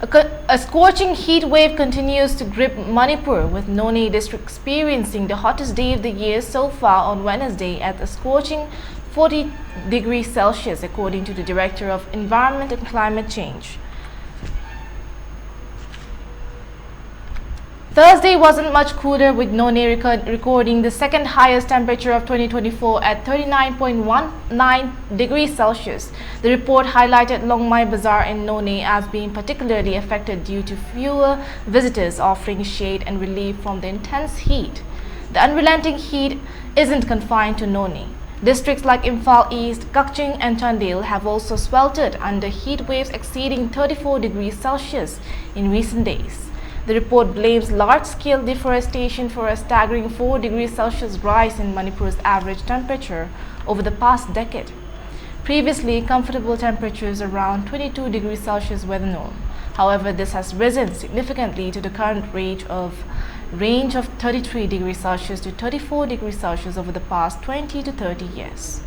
A scorching heat wave continues to grip Manipur, with Noney district experiencing the hottest day of the year so far on Wednesday at a scorching 40 degrees Celsius, according to the Director of Environment and Climate Change. Thursday wasn't much cooler, with Noney recording the second highest temperature of 2024 at 39.19 degrees Celsius. The report highlighted Longmai Bazaar in Noney as being particularly affected due to fewer visitors offering shade and relief from the intense heat. The unrelenting heat isn't confined to Noney. Districts like Imphal East, Kakching and Chandel have also sweltered under heat waves exceeding 34 degrees Celsius in recent days. The report blames large-scale deforestation for a staggering 4 degrees Celsius rise in Manipur's average temperature over the past decade. Previously, comfortable temperatures around 22 degrees Celsius were the norm. However, this has risen significantly to the current range of 33 degrees Celsius to 34 degrees Celsius over the past 20 to 30 years.